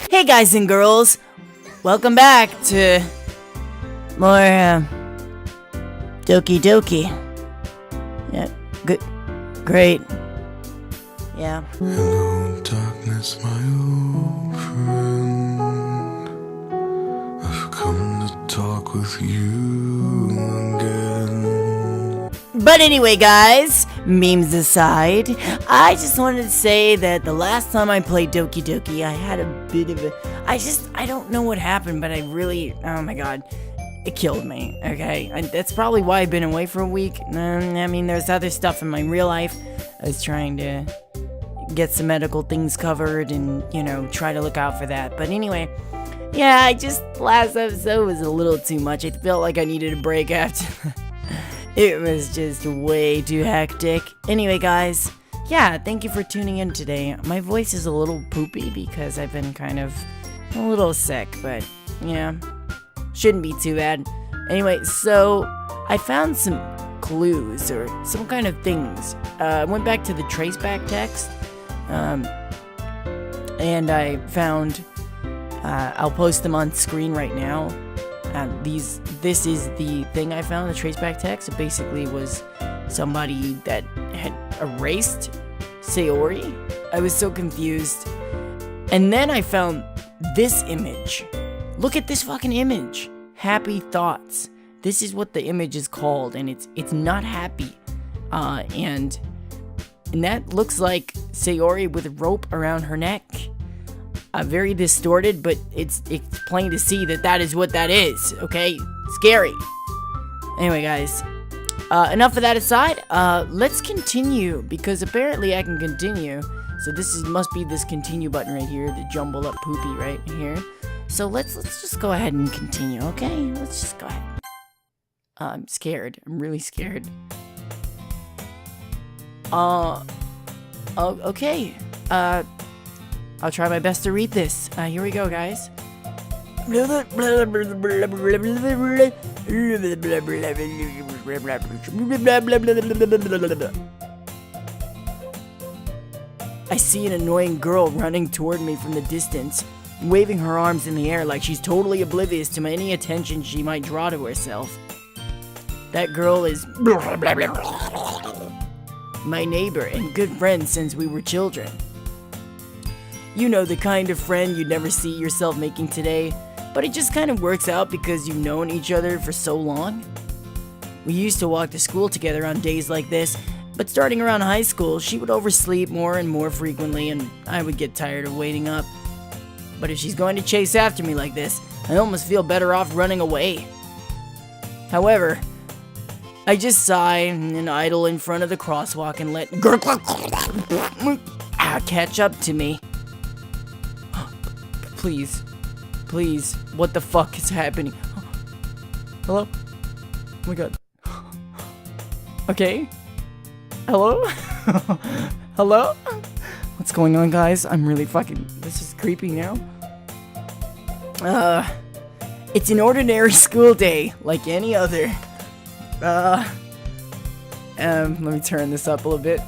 Hey guys and girls, welcome back to more Doki Doki. Yeah, good, great. Yeah. Hello, darkness, my old friend. I've come to talk with you again. But anyway, guys, memes aside, I just wanted to say that the last time I played Doki Doki, I had a bit of a... I don't know what happened, but I really... Oh my god. It killed me, okay? That's probably why I've been away for a week. I mean, there's other stuff in my real life. I was trying to get some medical things covered and, you know, try to look out for that. But anyway, yeah, last episode was a little too much. I felt like I needed a break after... It was just way too hectic. Anyway, guys, yeah, thank you for tuning in today. My voice is a little poopy because I've been kind of a little sick, but yeah, shouldn't be too bad. Anyway, so I found some clues or some kind of things. I went back to the traceback text, and I found, I'll post them on screen right now. This is the thing I found, the traceback text. It basically was somebody that had erased Sayori. I was so confused. And then I found this image. Look at this fucking image. Happy thoughts. This is what the image is called, and it's not happy. And that looks like Sayori with a rope around her neck. Very distorted, but it's plain to see that is what that is, okay? Scary. Anyway, guys, enough of that aside, let's continue, because apparently I can continue. So must be this continue button right here, the jumbled up poopy right here. So let's just go ahead and continue, okay? Let's just go ahead. I'm scared. I'm really scared. Okay. I'll try my best to read this. Here we go, guys. I see an annoying girl running toward me from the distance, waving her arms in the air like she's totally oblivious to any attention she might draw to herself. That girl is my neighbor and good friend since we were children. You know, the kind of friend you'd never see yourself making today, but it just kind of works out because you've known each other for so long. We used to walk to school together on days like this, but starting around high school, she would oversleep more and more frequently, and I would get tired of waiting up. But if she's going to chase after me like this, I almost feel better off running away. However, I just sigh and idle in front of the crosswalk and let catch up to me. Please, what the fuck is happening? Hello? Oh my god. Okay? Hello? Hello? What's going on, guys? I'm really this is creepy now. It's an ordinary school day, like any other. Let me turn this up a little bit.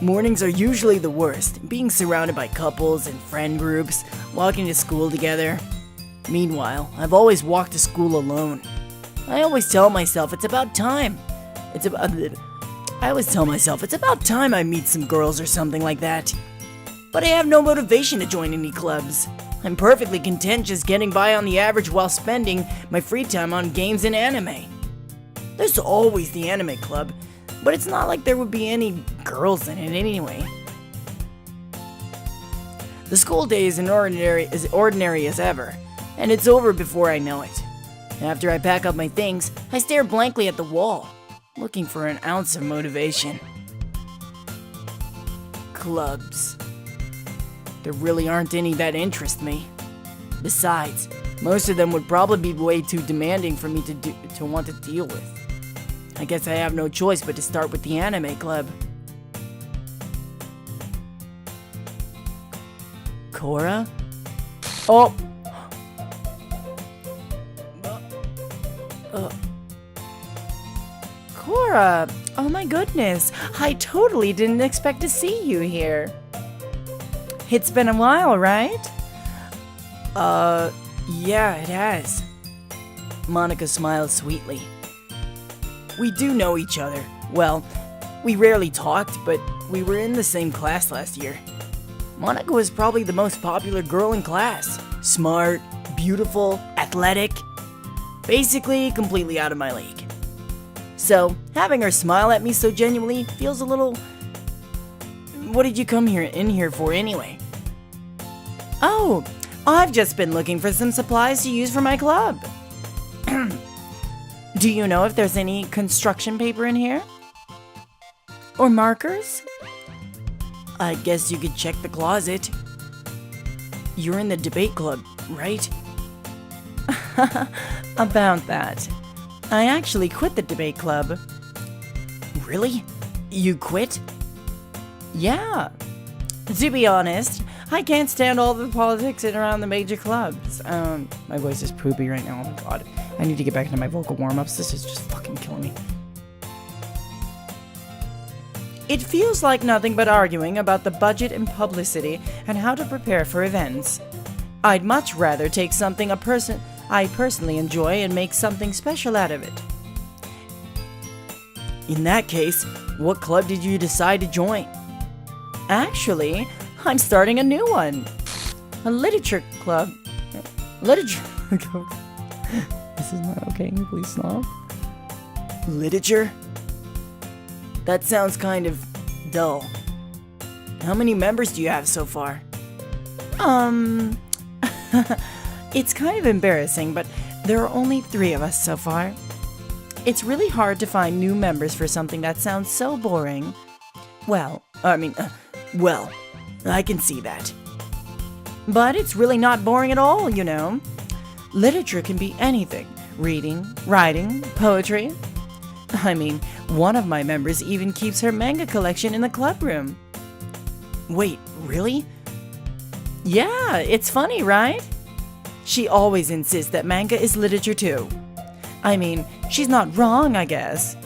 Mornings are usually the worst, being surrounded by couples and friend groups, walking to school together. Meanwhile, I've always walked to school alone. I always tell myself it's about time. It's about time I meet some girls or something like that. But I have no motivation to join any clubs. I'm perfectly content just getting by on the average while spending my free time on games and anime. There's always the anime club, but it's not like there would be any girls in it anyway. The school day is ordinary as ever, and it's over before I know it. After I pack up my things, I stare blankly at the wall, looking for an ounce of motivation. Clubs. There really aren't any that interest me. Besides, most of them would probably be way too demanding for me to want to deal with. I guess I have no choice but to start with the anime club. Cora? Oh! Cora! Oh my goodness, I totally didn't expect to see you here. It's been a while, right? Yeah, it has. Monica smiled sweetly. We do know each other. Well, we rarely talked, but we were in the same class last year. Monica was probably the most popular girl in class. Smart, beautiful, athletic. Basically, completely out of my league. So, having her smile at me so genuinely feels a little... What did you come in here for anyway? Oh, I've just been looking for some supplies to use for my club. Do you know if there's any construction paper in here? Or markers? I guess you could check the closet. You're in the debate club, right? About that. I actually quit the debate club. Really? You quit? Yeah. To be honest, I can't stand all the politics in around the major clubs. My voice is poopy right now. Oh my god. I need to get back into my vocal warm-ups. This is just fucking killing me. It feels like nothing but arguing about the budget and publicity and how to prepare for events. I'd much rather take something I personally enjoy and make something special out of it. In that case, what club did you decide to join? Actually, I'm starting a new one. A literature club. Literature club. This is not okay. Please stop. Literature? That sounds kind of dull. How many members do you have so far? It's kind of embarrassing, but there are only 3 of us so far. It's really hard to find new members for something that sounds so boring. Well, I can see that. But it's really not boring at all, you know. Literature can be anything. Reading, writing, poetry. I mean, one of my members even keeps her manga collection in the club room. Wait, really? Yeah, it's funny, right? She always insists that manga is literature too. I mean, she's not wrong, I guess.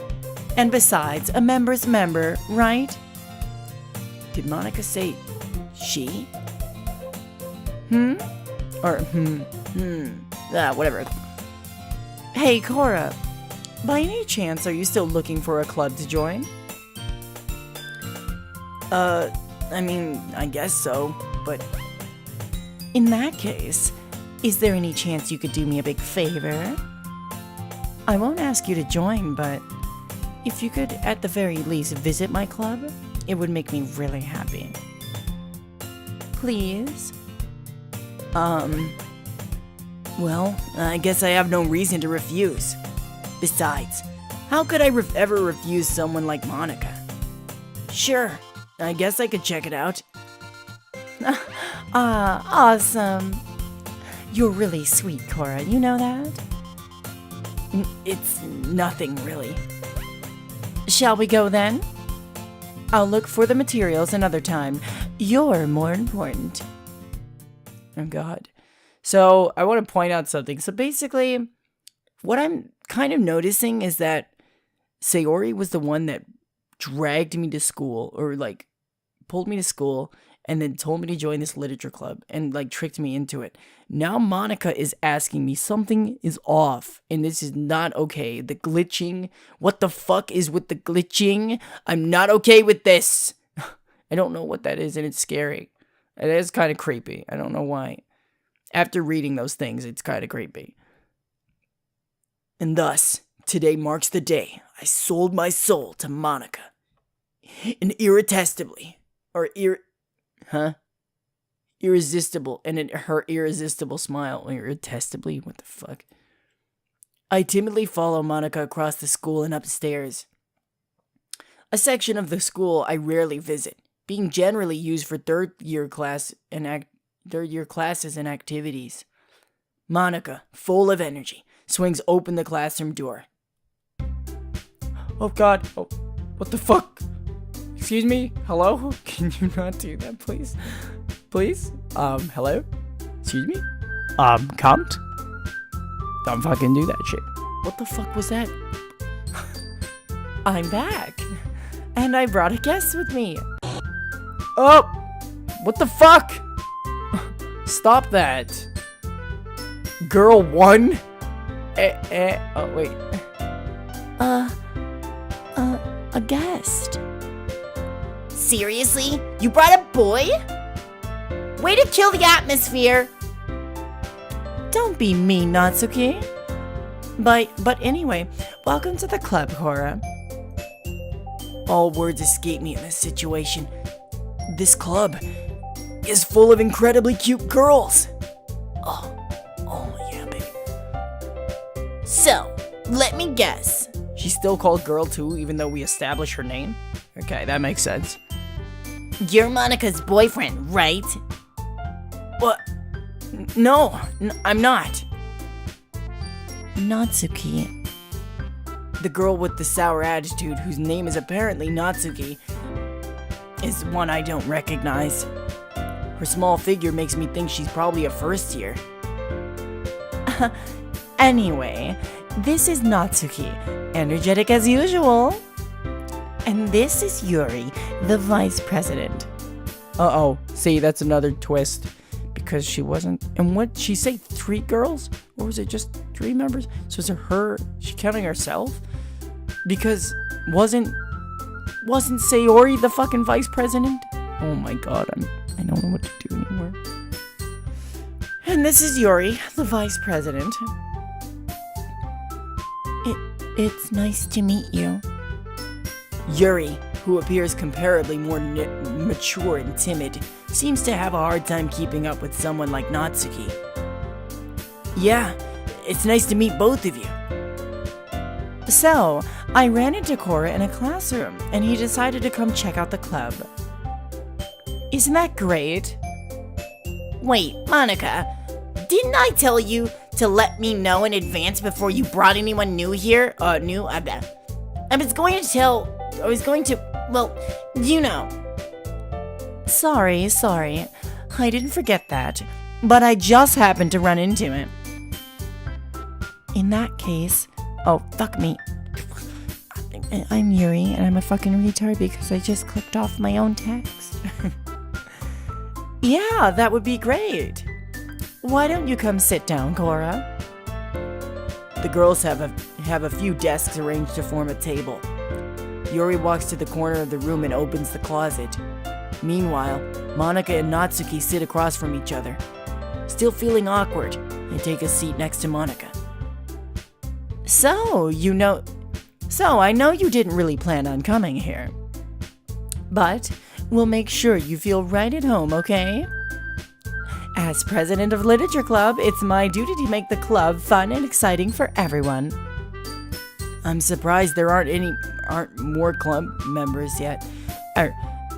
And besides, a member's member, right? Did Monica say she? Or whatever. Hey, Cora. By any chance, are you still looking for a club to join? I guess so, but... In that case, is there any chance you could do me a big favor? I won't ask you to join, but if you could at the very least visit my club, it would make me really happy. Please? Well, I guess I have no reason to refuse. Besides, how could I ever refuse someone like Monica? Sure, I guess I could check it out. Awesome. You're really sweet, Cora, you know that? It's nothing, really. Shall we go then? I'll look for the materials another time. You're more important. Oh god. So, I want to point out something. So basically, what I'm kind of noticing is that Sayori was the one that dragged me to school, or like pulled me to school and then told me to join this literature club and like tricked me into it. Now Monica is asking me something is off and this is not okay. The glitching. What the fuck is with the glitching? I'm not okay with this. I don't know what that is and it's scary. It is kind of creepy. I don't know why. After reading those things, it's kind of creepy. And thus, today marks the day I sold my soul to Monica. And irresistibly, irresistible, and in her irresistible smile, irresistibly, what the fuck? I timidly follow Monica across the school and upstairs. A section of the school I rarely visit, being generally used for third year classes and activities. Monica, full of energy, swings open the classroom door. Oh god, oh, what the fuck? Excuse me? Hello? Can you not do that, please? Please? Hello? Excuse me? Can't? Don't fucking do that shit. What the fuck was that? I'm back. And I brought a guest with me. Oh! What the fuck? Stop that. Girl 1? Oh, wait. A guest. Seriously? You brought a boy? Way to kill the atmosphere! Don't be mean, Natsuki. But anyway, welcome to the club, Cora. All words escape me in this situation. This club is full of incredibly cute girls. Oh yeah, baby. So, let me guess. She's still called Girl 2, even though we established her name? Okay, that makes sense. You're Monica's boyfriend, right? What? No, I'm not. Natsuki. The girl with the sour attitude, whose name is apparently Natsuki, is one I don't recognize. Her small figure makes me think she's probably a first year. Anyway, this is Natsuki, energetic as usual. And this is Yuri, the vice president. Uh-oh, see, that's another twist. Because she wasn't, and what, she say 3 girls? Or was it just 3 members? So is it her, she counting herself? Because wasn't Sayori the fucking vice president? Oh my god, I don't know what to do anymore. And this is Yuri, the vice president. It's nice to meet you. Yuri, who appears comparably more mature and timid, seems to have a hard time keeping up with someone like Natsuki. Yeah, it's nice to meet both of you. So, I ran into Cora in a classroom, and he decided to come check out the club. Isn't that great? Wait, Monica, didn't I tell you to let me know in advance before you brought anyone new here? I was going to, well, you know. Sorry. I didn't forget that, but I just happened to run into it. In that case, oh, fuck me. I'm Yuri, and I'm a fucking retard because I just clicked off my own text. Yeah, that would be great. Why don't you come sit down, Cora? The girls have a few desks arranged to form a table. Yuri walks to the corner of the room and opens the closet. Meanwhile, Monica and Natsuki sit across from each other. Still feeling awkward, they take a seat next to Monica. So, I know you didn't really plan on coming here. But we'll make sure you feel right at home, okay? As president of Literature Club, it's my duty to make the club fun and exciting for everyone. I'm surprised there aren't more club members yet.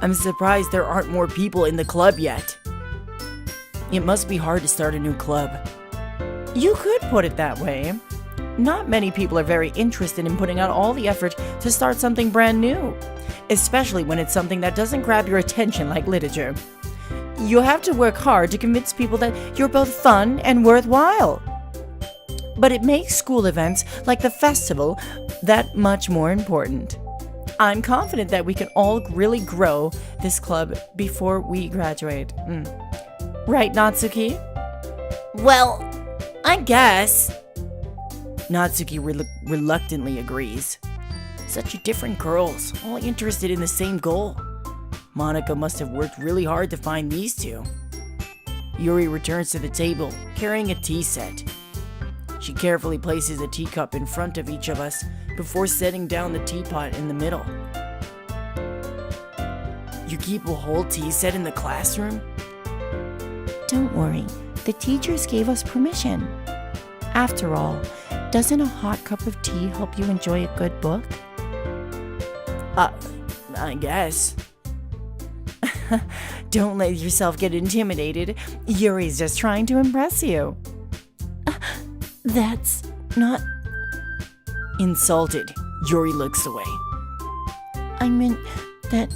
I'm surprised there aren't more people in the club yet. It must be hard to start a new club. You could put it that way. Not many people are very interested in putting out all the effort to start something brand new, especially when it's something that doesn't grab your attention like literature. You have to work hard to convince people that you're both fun and worthwhile. But it makes school events like the festival that much more important. I'm confident that we can all really grow this club before we graduate. Right, Natsuki? Well, I guess. Natsuki reluctantly agrees. Such different girls, all interested in the same goal. Monica must have worked really hard to find these two. Yuri returns to the table, carrying a tea set. She carefully places a teacup in front of each of us before setting down the teapot in the middle. You keep a whole tea set in the classroom? Don't worry, the teachers gave us permission. After all, doesn't a hot cup of tea help you enjoy a good book? I guess. Don't let yourself get intimidated. Yuri's just trying to impress you. That's not... Insulted, Yuri looks away. I meant that,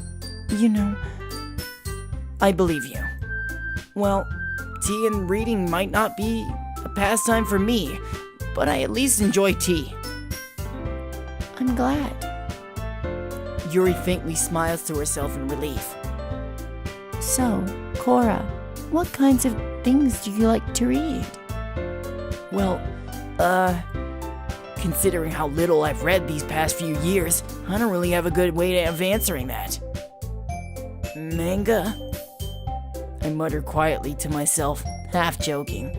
I believe you. Well, tea and reading might not be a pastime for me, but I at least enjoy tea. I'm glad. Yuri faintly smiles to herself in relief. So, Cora, what kinds of things do you like to read? Well, considering how little I've read these past few years, I don't really have a good way of answering that. Manga? I muttered quietly to myself, half joking.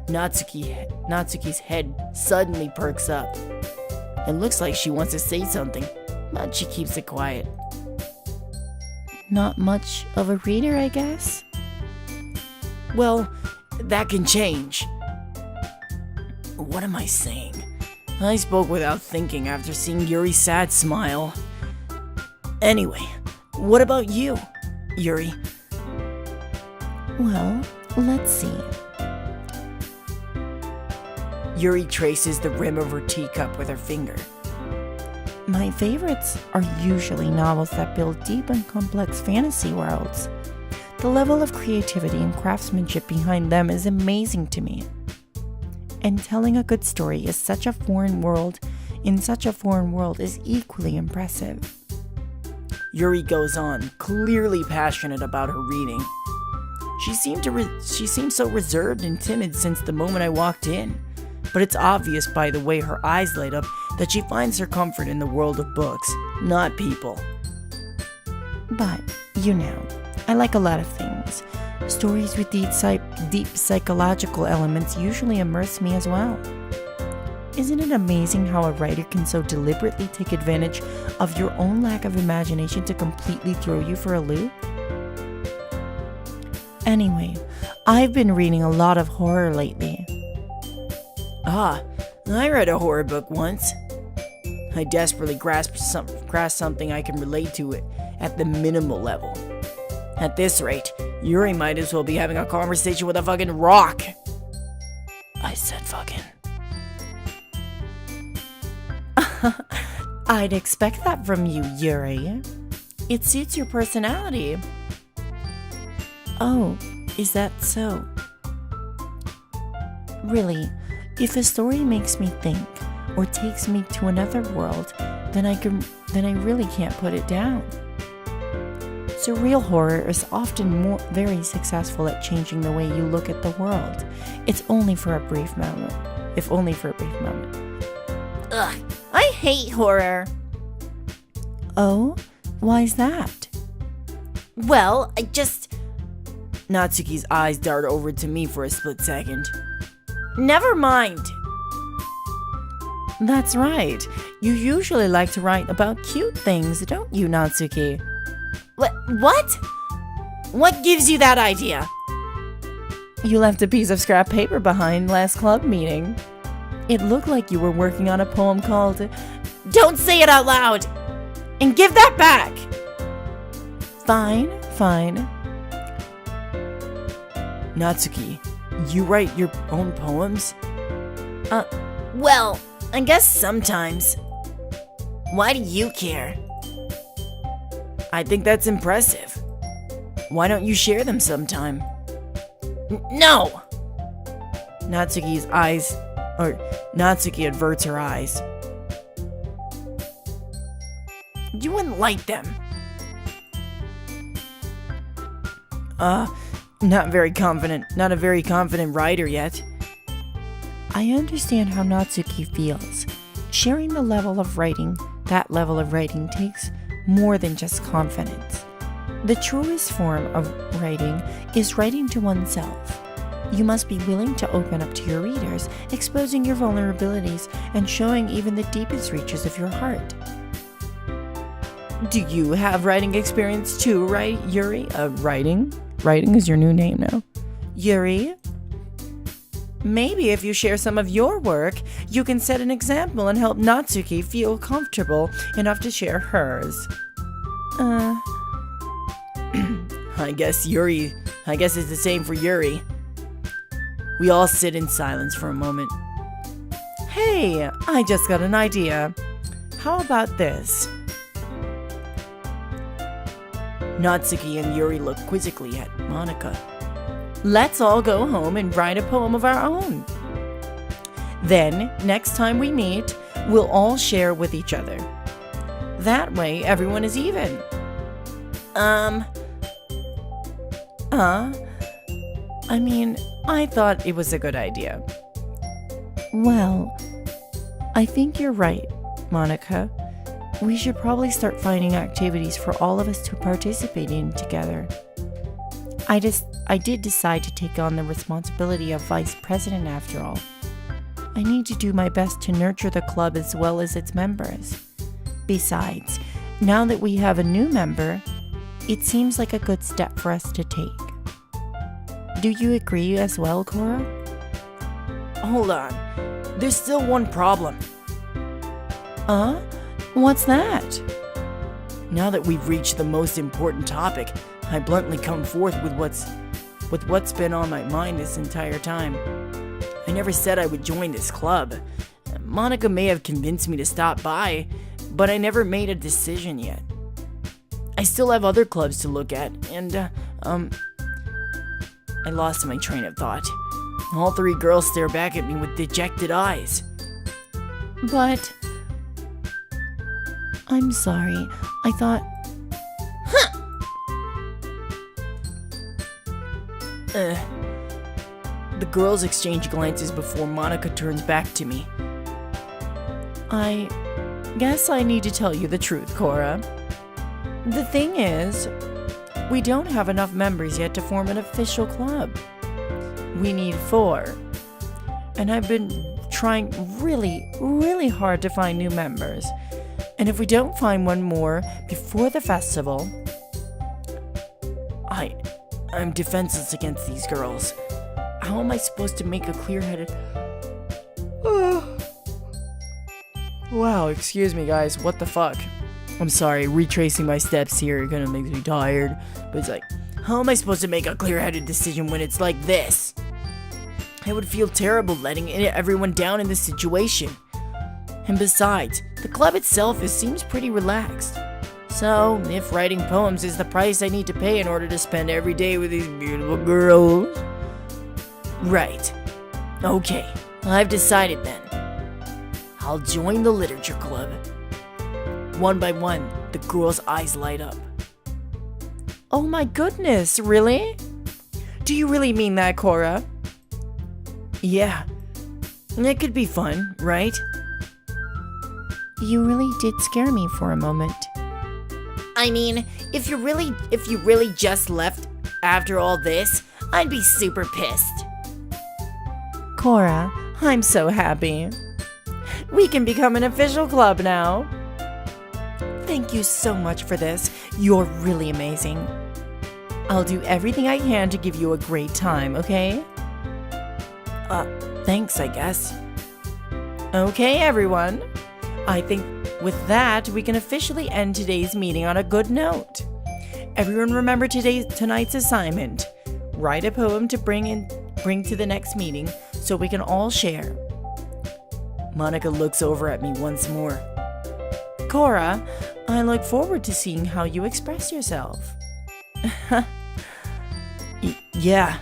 Natsuki's head suddenly perks up. It looks like she wants to say something, but she keeps it quiet. Not much of a reader, I guess? Well, that can change. What am I saying? I spoke without thinking after seeing Yuri's sad smile. Anyway, what about you, Yuri? Well, let's see. Yuri traces the rim of her teacup with her finger. My favorites are usually novels that build deep and complex fantasy worlds. The level of creativity and craftsmanship behind them is amazing to me. And telling a good story in such a foreign world is equally impressive. Yuri goes on, clearly passionate about her reading. She seemed so reserved and timid since the moment I walked in, but it's obvious by the way her eyes light up that she finds her comfort in the world of books, not people. But, I like a lot of things. Stories with deep psychological elements usually immerse me as well. Isn't it amazing how a writer can so deliberately take advantage of your own lack of imagination to completely throw you for a loop? Anyway, I've been reading a lot of horror lately. Ah, I read a horror book once. I desperately grasped something I can relate to it at the minimal level. At this rate, Yuri might as well be having a conversation with a fucking rock. I said fucking. I'd expect that from you, Yuri. It suits your personality. Oh, is that so? Really, if a story makes me think or takes me to another world, then I really can't put it down. Surreal horror is often very successful at changing the way you look at the world. It's only for a brief moment. If only for a brief moment. Ugh, I hate horror. Oh? Why's that? Well, Natsuki's eyes dart over to me for a split second. Never mind. That's right. You usually like to write about cute things, don't you, Natsuki? What? What gives you that idea? You left a piece of scrap paper behind last club meeting. It looked like you were working on a poem called... Don't say it out loud! And give that back! Fine. Natsuki, you write your own poems? Well, I guess sometimes. Why do you care? I think that's impressive. Why don't you share them sometime? No! Natsuki averts her eyes. You wouldn't like them. Not a very confident writer yet. I understand how Natsuki feels. Sharing that level of writing takes more than just confidence. The truest form of writing is writing to oneself. You must be willing to open up to your readers, exposing your vulnerabilities and showing even the deepest reaches of your heart. Do you have writing experience too, right, Yuri? Writing? Writing is your new name now. Yuri? Maybe if you share some of your work, you can set an example and help Natsuki feel comfortable enough to share hers. I guess it's the same for Yuri. We all sit in silence for a moment. Hey, I just got an idea. How about this? Natsuki and Yuri look quizzically at Monica. Let's all go home and write a poem of our own. Then, next time we meet, we'll all share with each other. That way, everyone is even. I thought it was a good idea. Well, I think you're right, Monica. We should probably start finding activities for all of us to participate in together. I did decide to take on the responsibility of vice president after all. I need to do my best to nurture the club as well as its members. Besides, now that we have a new member, it seems like a good step for us to take. Do you agree as well, Cora? Hold on. There's still one problem. What's that? Now that we've reached the most important topic, I bluntly come forth with what's been on my mind this entire time. I never said I would join this club. Monica may have convinced me to stop by, but I never made a decision yet. I still have other clubs to look at, and, I lost my train of thought. All three girls stare back at me with dejected eyes. But... I'm sorry. I thought... The girls exchange glances before Monica turns back to me. I guess I need to tell you the truth, Cora. The thing is, we don't have enough members yet to form an official club. We need 4. And I've been trying really, really hard to find new members. And if we don't find one more before the festival... I'm defenseless against these girls. How am I supposed to make a clear-headed... Wow, excuse me guys, what the fuck? I'm sorry, retracing my steps here kinda makes me tired. But it's like, how am I supposed to make a clear-headed decision when it's like this? I would feel terrible letting everyone down in this situation. And besides, the club itself seems pretty relaxed. So, if writing poems is the price I need to pay in order to spend every day with these beautiful girls... Right. Okay, I've decided then. I'll join the literature club. One by one, the girls' eyes light up. Oh my goodness, really? Do you really mean that, Cora? Yeah. It could be fun, right? You really did scare me for a moment. I mean, if you really just left after all this, I'd be super pissed. Cora, I'm so happy. We can become an official club now. Thank you so much for this. You're really amazing. I'll do everything I can to give you a great time, okay? Thanks, I guess. Okay, everyone. I think with that, we can officially end today's meeting on a good note. Everyone remember tonight's assignment. Write a poem to bring to the next meeting so we can all share. Monica looks over at me once more. Cora, I look forward to seeing how you express yourself. Yeah.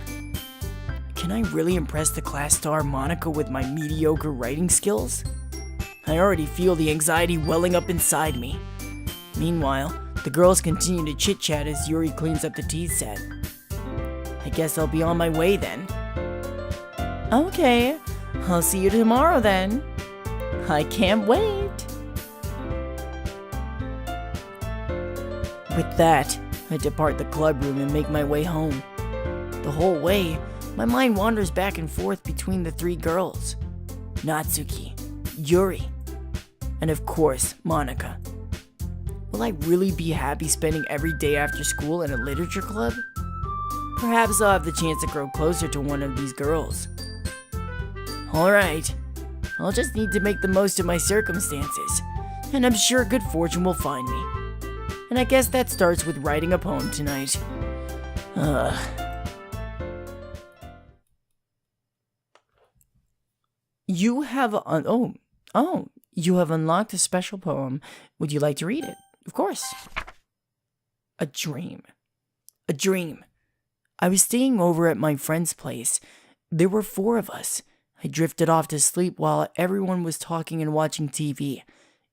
Can I really impress the class star Monica with my mediocre writing skills? I already feel the anxiety welling up inside me. Meanwhile, the girls continue to chit-chat as Yuri cleans up the tea set. I guess I'll be on my way then. Okay, I'll see you tomorrow then. I can't wait. With that, I depart the club room and make my way home. The whole way, my mind wanders back and forth between the 3 girls. Natsuki, Yuri, and of course, Monica. Will I really be happy spending every day after school in a literature club? Perhaps I'll have the chance to grow closer to one of these girls. Alright, I'll just need to make the most of my circumstances, and I'm sure good fortune will find me. And I guess that starts with writing a poem tonight. You have you have unlocked a special poem. Would you like to read it? Of course. A dream. A dream. I was staying over at my friend's place. There were 4 of us. I drifted off to sleep while everyone was talking and watching TV.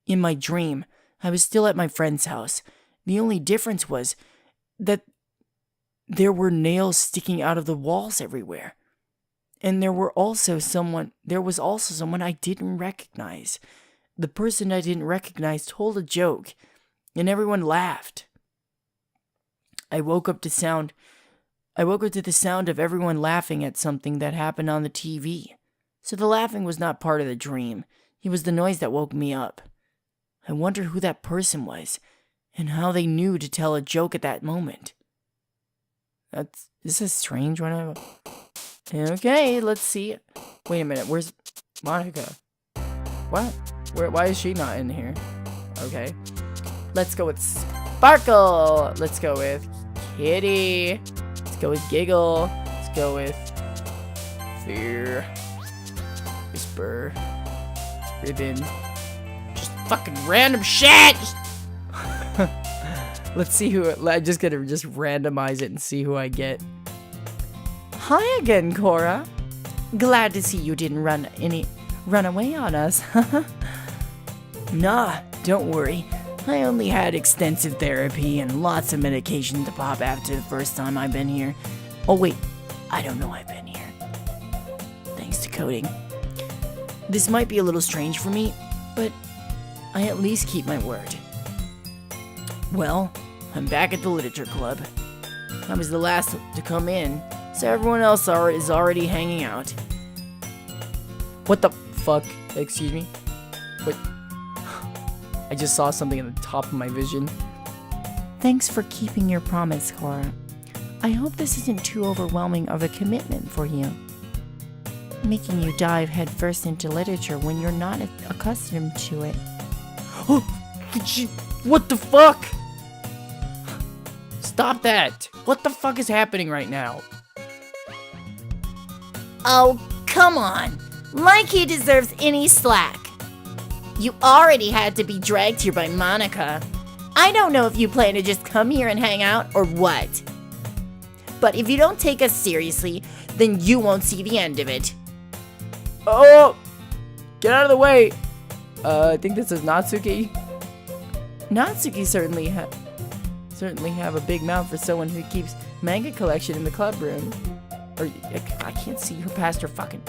In my dream, I was still at my friend's house. The only difference was that there were nails sticking out of the walls everywhere. And there was also someone I didn't recognize. The person I didn't recognize told a joke, and everyone laughed. I woke up to the sound of everyone laughing at something that happened on the TV. So the laughing was not part of the dream. It was the noise that woke me up. I wonder who that person was, and how they knew to tell a joke at that moment. This is strange when I... Okay, let's see. Wait a minute, where's Monica? What? Why is she not in here? Okay. Let's go with Sparkle. Let's go with Kitty. Let's go with Giggle. Let's go with Fear. Whisper. Ribbon. Just fucking random shit! Let's see who... I'm just gonna randomize it and see who I get. Hi again, Cora. Glad to see you didn't run away on us. Nah, don't worry. I only had extensive therapy and lots of medication to pop after the first time I've been here. Oh wait, I don't know I've been here. Thanks to coding. This might be a little strange for me, but I at least keep my word. Well, I'm back at the literature club. I was the last to come in, so everyone else is already hanging out. What the fuck? Excuse me? What? I just saw something at the top of my vision. Thanks for keeping your promise, Cora. I hope this isn't too overwhelming of a commitment for you. Making you dive headfirst into literature when you're not accustomed to it. Oh, what the fuck? Stop that! What the fuck is happening right now? Oh, come on. Like he deserves any slack. You already had to be dragged here by Monica. I don't know if you plan to just come here and hang out or what. But if you don't take us seriously, then you won't see the end of it. Oh! Get out of the way! I think this is Natsuki. Natsuki certainly have a big mouth for someone who keeps manga collection in the club room. Or, I can't see her past her fucking...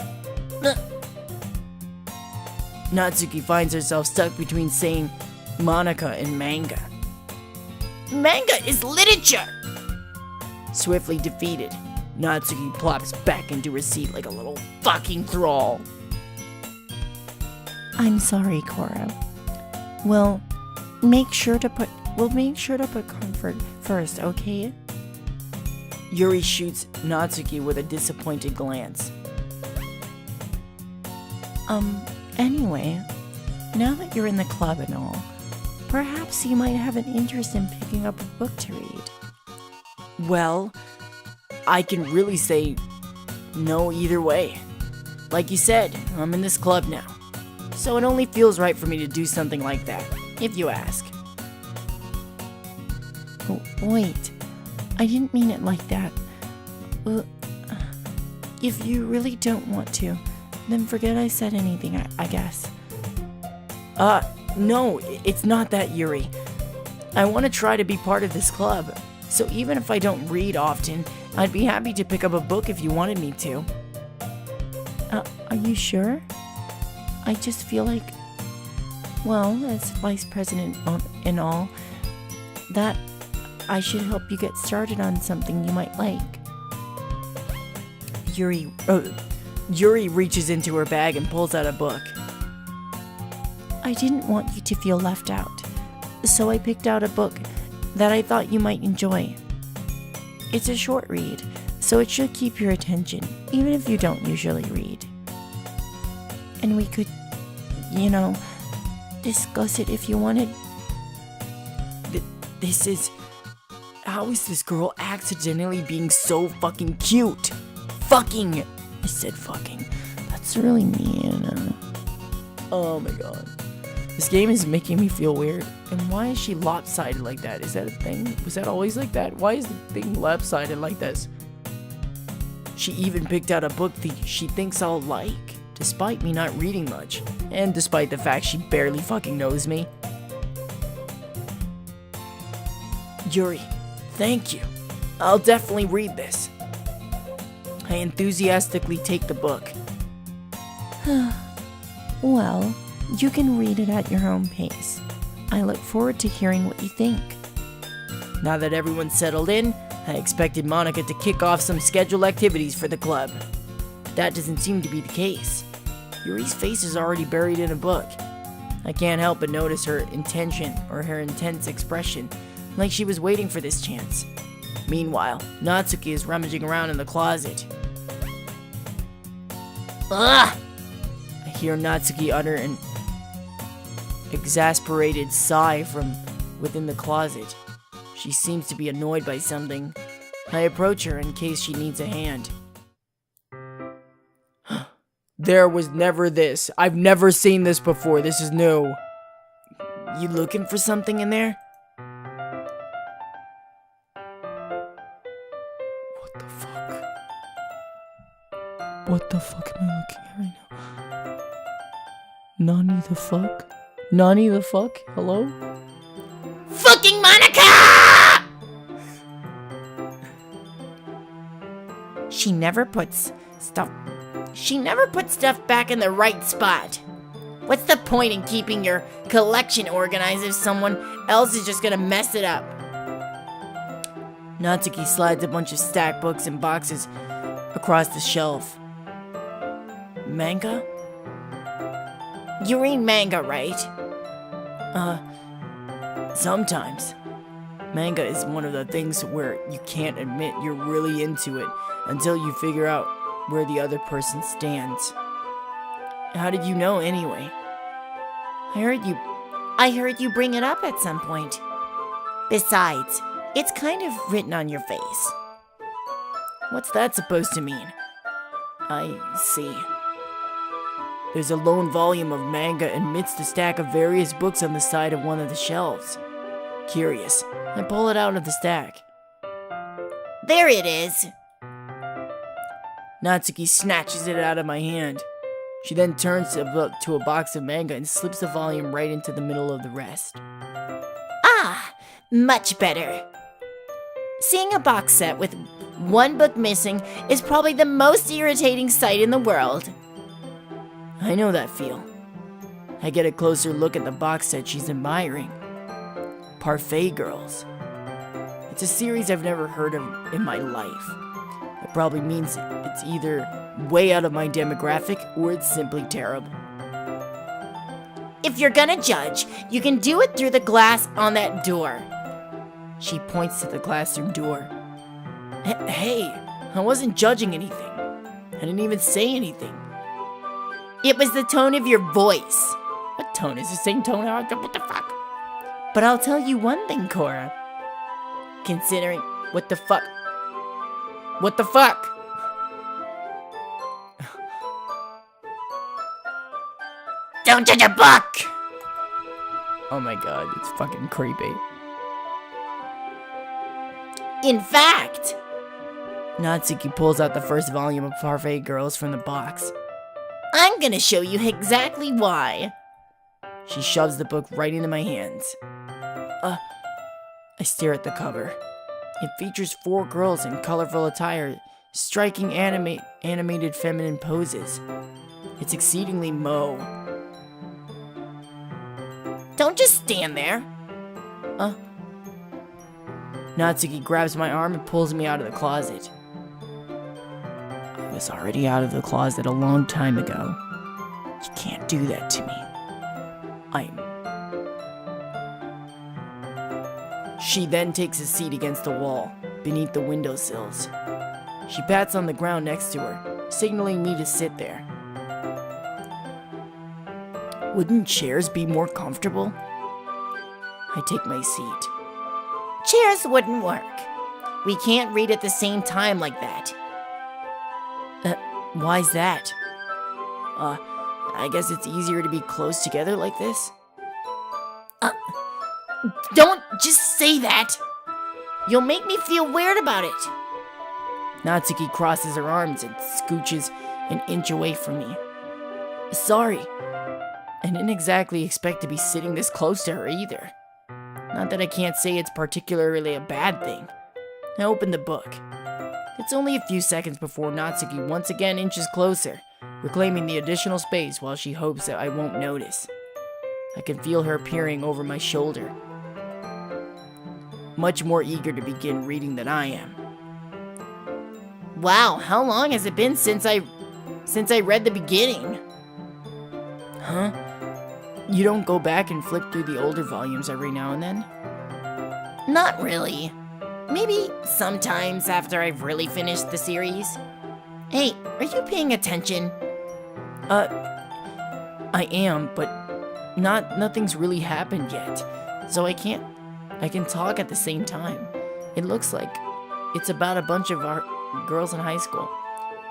Natsuki finds herself stuck between saying Monica and manga. Manga is literature! Swiftly defeated, Natsuki plops back into her seat like a little fucking thrall. I'm sorry, Cora. We'll make sure to put comfort first, okay? Yuri shoots Natsuki with a disappointed glance. Anyway, now that you're in the club and all, perhaps you might have an interest in picking up a book to read. Well, I can really say no either way. Like you said, I'm in this club now. So it only feels right for me to do something like that, if you ask. Oh, wait, I didn't mean it like that. If you really don't want to, then forget I said anything, I guess. No, it's not that, Yuri. I want to try to be part of this club, so even if I don't read often, I'd be happy to pick up a book if you wanted me to. Are you sure? I just feel like, well, as vice president and all, that I should help you get started on something you might like. Yuri reaches into her bag and pulls out a book. I didn't want you to feel left out, so I picked out a book that I thought you might enjoy. It's a short read, so it should keep your attention, even if you don't usually read. And we could, discuss it if you wanted. How is this girl accidentally being so fucking cute? Fucking! I said fucking. That's really mean. Oh my god. This game is making me feel weird. And why is she lopsided like that? Is that a thing? Was that always like that? Why is the thing lopsided like this? She even picked out a book that she thinks I'll like, despite me not reading much. And despite the fact she barely fucking knows me. Yuri, thank you. I'll definitely read this. I enthusiastically take the book. Well, you can read it at your own pace. I look forward to hearing what you think. Now that everyone's settled in, I expected Monica to kick off some scheduled activities for the club. But that doesn't seem to be the case. Yuri's face is already buried in a book. I can't help but notice her intention or her intense expression, like she was waiting for this chance. Meanwhile, Natsuki is rummaging around in the closet. Ugh! I hear Natsuki utter an exasperated sigh from within the closet. She seems to be annoyed by something. I approach her in case she needs a hand. There was never this. I've never seen this before. This is new. You looking for something in there? What the fuck? What the fuck am I looking at right now? Nani the fuck? Nani the fuck? Hello? Fucking Monica! She never puts stuff back in the right spot. What's the point in keeping your collection organized if someone else is just gonna mess it up? Natsuki slides a bunch of stacked books and boxes across the shelf. Manga? You read manga, right? Sometimes. Manga is one of the things where you can't admit you're really into it until you figure out where the other person stands. How did you know anyway? I heard you bring it up at some point. Besides, it's kind of written on your face. What's that supposed to mean? I see. There's a lone volume of manga amidst a stack of various books on the side of one of the shelves. Curious, I pull it out of the stack. There it is. Natsuki snatches it out of my hand. She then turns to a box of manga and slips the volume right into the middle of the rest. Ah, much better. Seeing a box set with one book missing is probably the most irritating sight in the world. I know that feel. I get a closer look at the box set she's admiring. Parfait Girls. It's a series I've never heard of in my life. It probably means it's either way out of my demographic or it's simply terrible. If you're gonna judge, you can do it through the glass on that door. She points to the classroom door. Hey, I wasn't judging anything. I didn't even say anything. It was the tone of your voice. What tone? Is the same tone? What the fuck? But I'll tell you one thing, Cora. Considering... What the fuck? What the fuck? Don't judge a book! Oh my god, it's fucking creepy. In fact... Natsuki pulls out the first volume of Parfait Girls from the box. I'm gonna show you exactly why. She shoves the book right into my hands. I stare at the cover. It features 4 girls in colorful attire, striking animated feminine poses. It's exceedingly Mo. Don't just stand there. Natsuki grabs my arm and pulls me out of the closet. I was already out of the closet a long time ago. You can't do that to me. She then takes a seat against the wall, beneath the windowsills. She pats on the ground next to her, signaling me to sit there. Wouldn't chairs be more comfortable? I take my seat. Chairs wouldn't work. We can't read at the same time like that. Why's that? I guess it's easier to be close together like this? Don't just say that! You'll make me feel weird about it. Natsuki crosses her arms and scooches an inch away from me. Sorry. I didn't exactly expect to be sitting this close to her either. Not that I can't say it's particularly a bad thing. I opened the book. It It's only a few seconds before Natsuki once again inches closer, reclaiming the additional space while she hopes that I won't notice. I can feel her peering over my shoulder, much more eager to begin reading than I am. Wow, how long has it been since I read the beginning? Huh? You don't go back and flip through the older volumes every now and then? Not really. Maybe sometimes after I've really finished the series. Hey, are you paying attention? I am, but nothing's really happened yet. So I can talk at the same time. It looks like it's about a bunch of our girls in high school.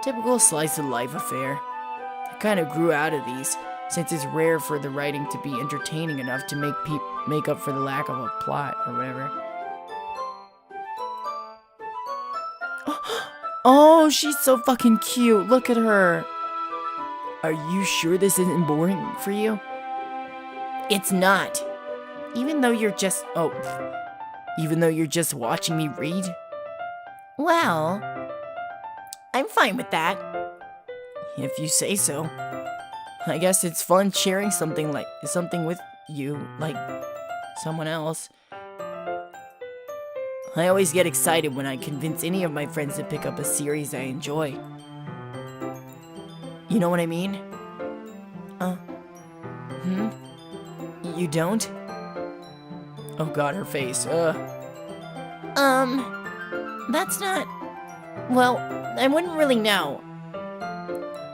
Typical slice of life affair. I kind of grew out of these, since it's rare for the writing to be entertaining enough to make up for the lack of a plot or whatever. Oh, she's so fucking cute. Look at her. Are you sure this isn't boring for you? It's not. Even though you're just watching me read? Well, I'm fine with that. If you say so. I guess it's fun sharing something with you, like someone else. I always get excited when I convince any of my friends to pick up a series I enjoy. You know what I mean? You don't? Oh god, her face, That's not... Well, I wouldn't really know.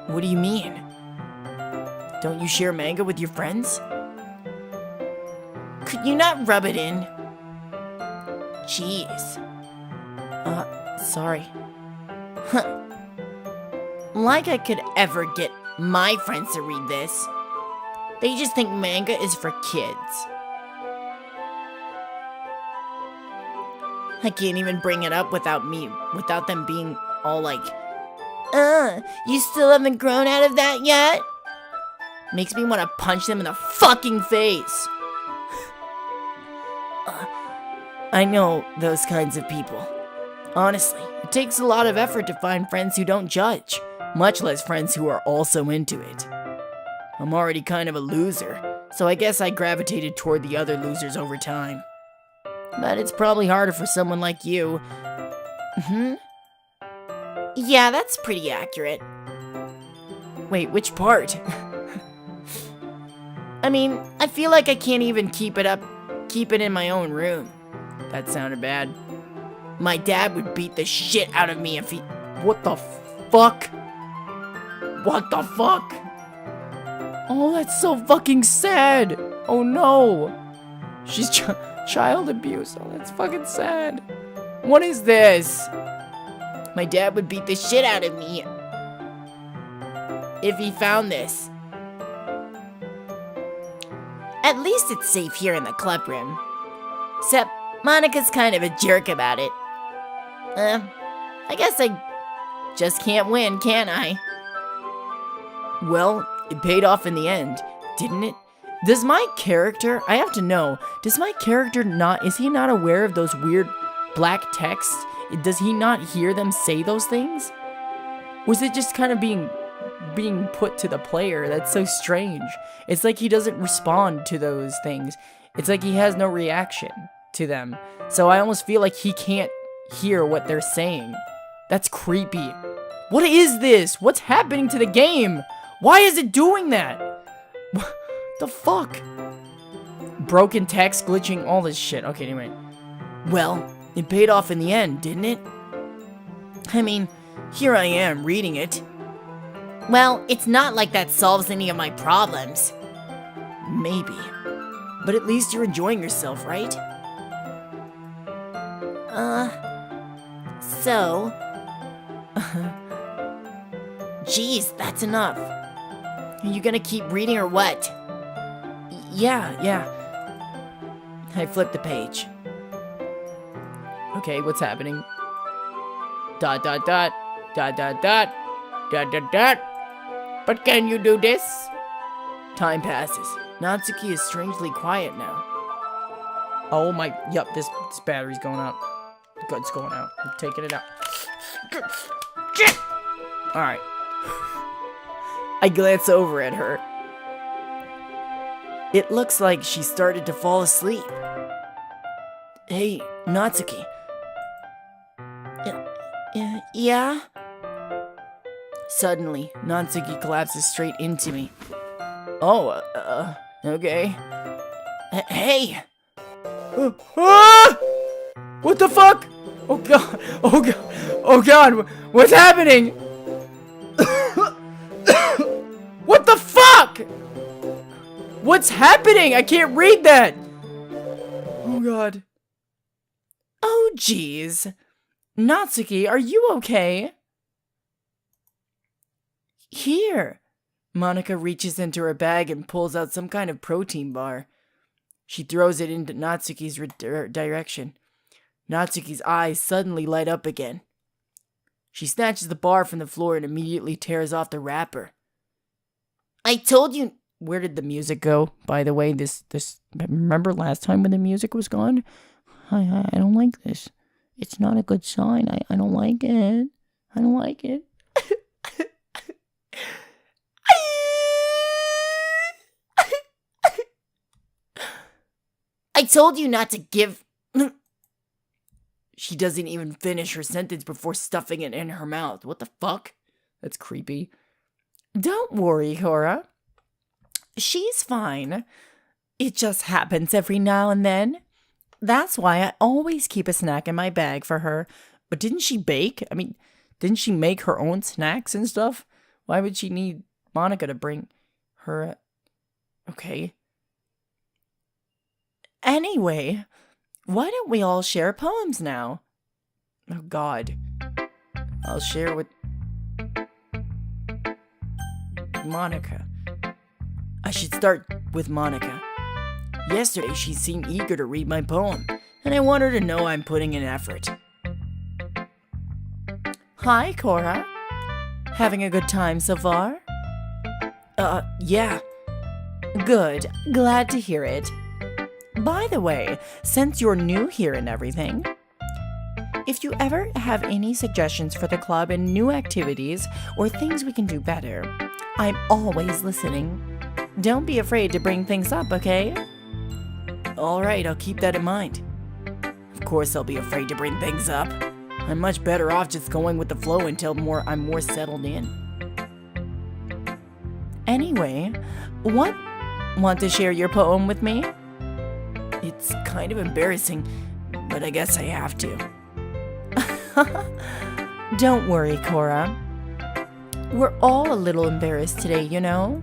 What do you mean? Don't you share manga with your friends? Could you not rub it in? Jeez. Sorry. Like I could ever get my friends to read this. They just think manga is for kids. I can't even bring it up without them being all like, you still haven't grown out of that yet? Makes me want to punch them in the fucking face. I know those kinds of people. Honestly, it takes a lot of effort to find friends who don't judge, much less friends who are also into it. I'm already kind of a loser, so I guess I gravitated toward the other losers over time. But it's probably harder for someone like you. Yeah, that's pretty accurate. Wait, which part? I mean, I feel like I can't even keep it in my own room. That sounded bad. My dad would beat the shit out of me if he... What the fuck? What the fuck? Oh, that's so fucking sad. Oh no. She's child abuse. Oh, that's fucking sad. What is this? My dad would beat the shit out of me if he found this. At least it's safe here in the club room. Except Monica's kind of a jerk about it. I guess I just can't win, can I? Well, it paid off in the end, didn't it? Does my character, I have to know, is he not aware of those weird black texts? Does he not hear them say those things? Was it just kind of being put to the player? That's so strange. It's like he doesn't respond to those things. It's like he has no reaction to them. So I almost feel like he can't hear what they're saying. That's creepy. What is this? What's happening to the game? Why is it doing that? What the fuck? Broken text, glitching, all this shit. Okay, anyway. Well, it paid off in the end, didn't it? I mean, here I am reading it. Well, it's not like that solves any of my problems. Maybe. But at least you're enjoying yourself, right? So... Jeez, that's enough. Are you gonna keep reading or what? Yeah. I flipped the page. Okay, what's happening? ... But can you do this? Time passes. Natsuki is strangely quiet now. Oh my, yup, this battery's going out. It's going out. I'm taking it out. Alright. I glance over at her. It looks like she started to fall asleep. Hey, Natsuki. Yeah? Suddenly, Natsuki collapses straight into me. Oh, okay. Hey! Ah! What the fuck? Oh god! Oh god! Oh god! What's happening? What the fuck? What's happening? I can't read that! Oh god. Oh, jeez. Natsuki, are you okay? Here. Monica reaches into her bag and pulls out some kind of protein bar. She throws it into Natsuki's direction. Natsuki's eyes suddenly light up again. She snatches the bar from the floor and immediately tears off the wrapper. I told you. Where did the music go? By the way, this remember last time when the music was gone? I don't like this. It's not a good sign. I don't like it. I don't like it. I told you not to give. She doesn't even finish her sentence before stuffing it in her mouth. What the fuck? That's creepy. Don't worry, Cora. She's fine. It just happens every now and then. That's why I always keep a snack in my bag for her. But didn't she bake? I mean, didn't she make her own snacks and stuff? Why would she need Monica to bring her? Okay. Anyway, why don't we all share poems now? Oh god. I'll share with Monica. I should start with Monica. Yesterday she seemed eager to read my poem, and I want her to know I'm putting in effort. Hi, Cora. Having a good time so far? Yeah. Good. Glad to hear it. By the way, since you're new here and everything, if you ever have any suggestions for the club and new activities or things we can do better, I'm always listening. Don't be afraid to bring things up, okay? Alright, I'll keep that in mind. Of course I'll be afraid to bring things up. I'm much better off just going with the flow until I'm more settled in. Anyway, want to share your poem with me? It's kind of embarrassing, but I guess I have to. Don't worry, Cora. We're all a little embarrassed today, you know?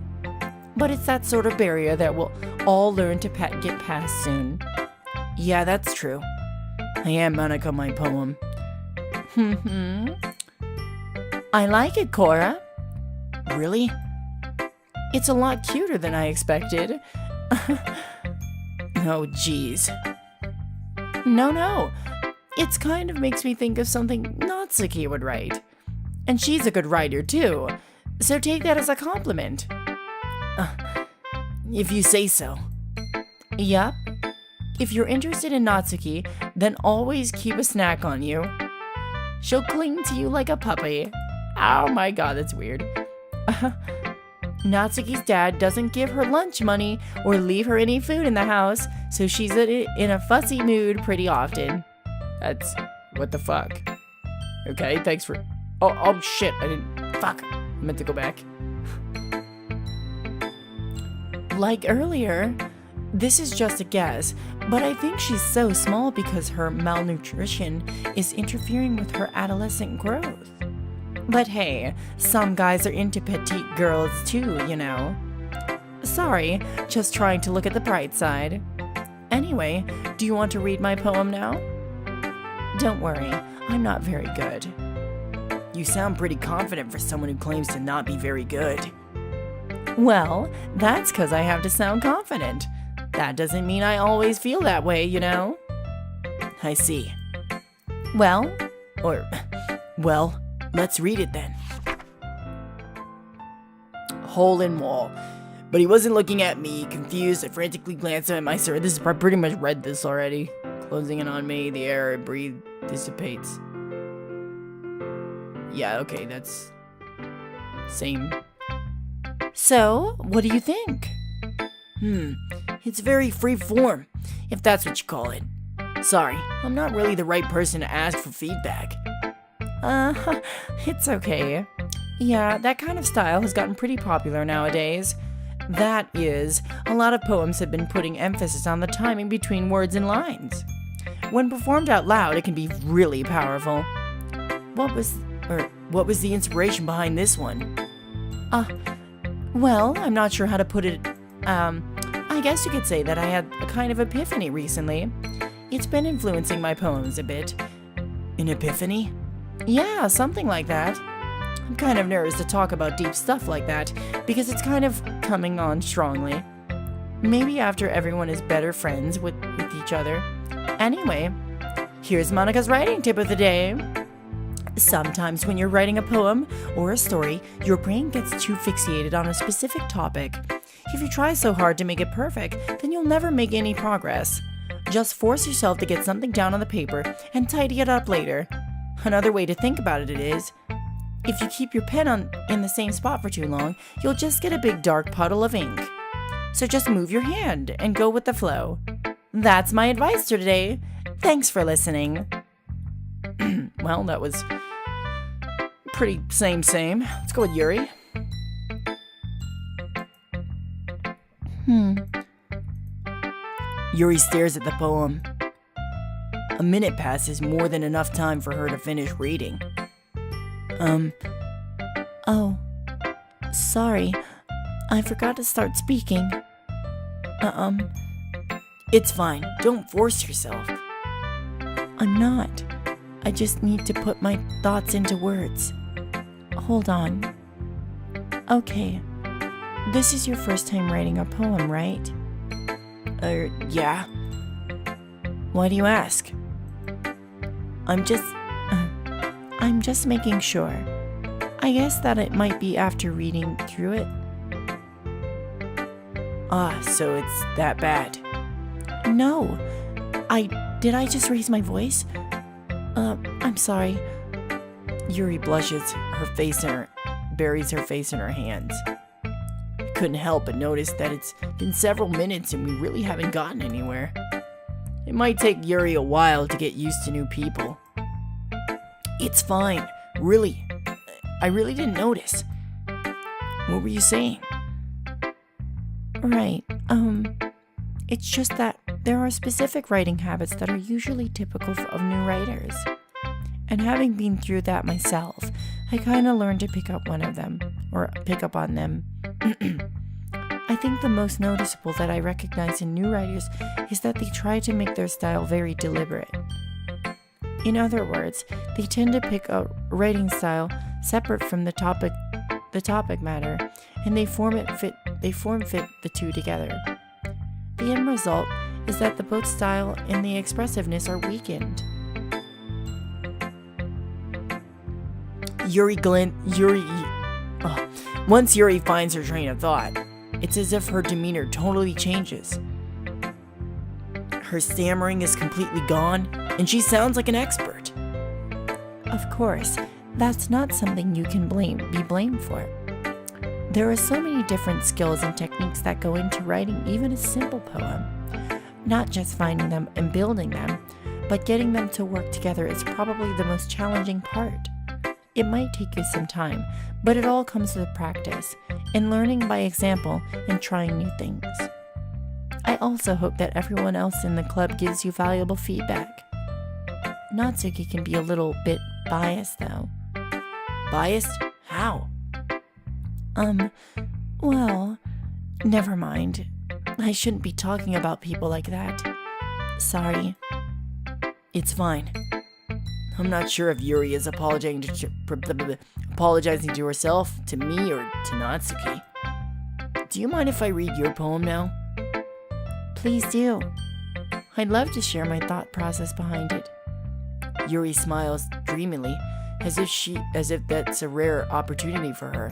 But it's that sort of barrier that we'll all learn to get past soon. Yeah, that's true. I am Monica, my poem. I like it, Cora. Really? It's a lot cuter than I expected. Oh, jeez. No. It's kind of makes me think of something Natsuki would write. And she's a good writer, too. So take that as a compliment. If you say so. Yup. If you're interested in Natsuki, then always keep a snack on you. She'll cling to you like a puppy. Oh my god, that's weird. Natsuki's dad doesn't give her lunch money or leave her any food in the house, so she's in a fussy mood pretty often. That's... what the fuck? Okay, thanks for... Oh shit, I didn't... Fuck, I meant to go back. Like earlier, this is just a guess, but I think she's so small because her malnutrition is interfering with her adolescent growth. But hey, some guys are into petite girls too, you know. Sorry, just trying to look at the bright side. Anyway, do you want to read my poem now? Don't worry, I'm not very good. You sound pretty confident for someone who claims to not be very good. Well, that's because I have to sound confident. That doesn't mean I always feel that way, you know? I see. Well, let's read it then. Hole in wall. But he wasn't looking at me. Confused, I frantically glanced at my sir. I pretty much read this already. Closing in on me, the air I breathe dissipates. Yeah, okay, that's... same. So, what do you think? It's very free form, if that's what you call it. Sorry, I'm not really the right person to ask for feedback. It's okay. Yeah, that kind of style has gotten pretty popular nowadays. That is, a lot of poems have been putting emphasis on the timing between words and lines. When performed out loud, it can be really powerful. What was the inspiration behind this one? Well, I'm not sure how to put it. I guess you could say that I had a kind of epiphany recently. It's been influencing my poems a bit. An epiphany? Yeah, something like that. I'm kind of nervous to talk about deep stuff like that because it's kind of coming on strongly. Maybe after everyone is better friends with each other. Anyway, here's Monica's writing tip of the day. Sometimes when you're writing a poem or a story, your brain gets too fixated on a specific topic. If you try so hard to make it perfect, then you'll never make any progress. Just force yourself to get something down on the paper and tidy it up later. Another way to think about it is, if you keep your pen in the same spot for too long, you'll just get a big dark puddle of ink. So just move your hand and go with the flow. That's my advice for today. Thanks for listening. Well, that was pretty same. Let's go with Yuri. Yuri stares at the poem. A minute passes, more than enough time for her to finish reading. Oh, sorry. I forgot to start speaking. It's fine. Don't force yourself. I'm not. I just need to put my thoughts into words. Hold on. Okay. This is your first time writing a poem, right? Yeah. Why do you ask? I'm just making sure. I guess that it might be after reading through it. So it's that bad. No. Did I just raise my voice? I'm sorry. Yuri blushes, buries her face in her hands. I couldn't help but notice that it's been several minutes and we really haven't gotten anywhere. It might take Yuri a while to get used to new people. It's fine, really. I really didn't notice. What were you saying? Right, it's just that there are specific writing habits that are usually typical of new writers. And having been through that myself, I kind of learned to pick up on them. I think the most noticeable that I recognize in new writers is that they try to make their style very deliberate. In other words, they tend to pick a writing style separate from the topic matter, and they form fit the two together. The end result is that the both style and the expressiveness are weakened. Once Yuri finds her train of thought, it's as if her demeanor totally changes. Her stammering is completely gone, and she sounds like an expert. Of course, that's not something you can be blamed for. There are so many different skills and techniques that go into writing even a simple poem. Not just finding them and building them, but getting them to work together is probably the most challenging part. It might take you some time, but it all comes with practice and learning by example and trying new things. I also hope that everyone else in the club gives you valuable feedback. Natsuki can be a little bit biased though. Biased? How? Well, never mind. I shouldn't be talking about people like that. Sorry. It's fine. I'm not sure if Yuri is apologizing to herself, to me, or to Natsuki. Do you mind if I read your poem now? Please do. I'd love to share my thought process behind it. Yuri smiles dreamily, as if that's a rare opportunity for her.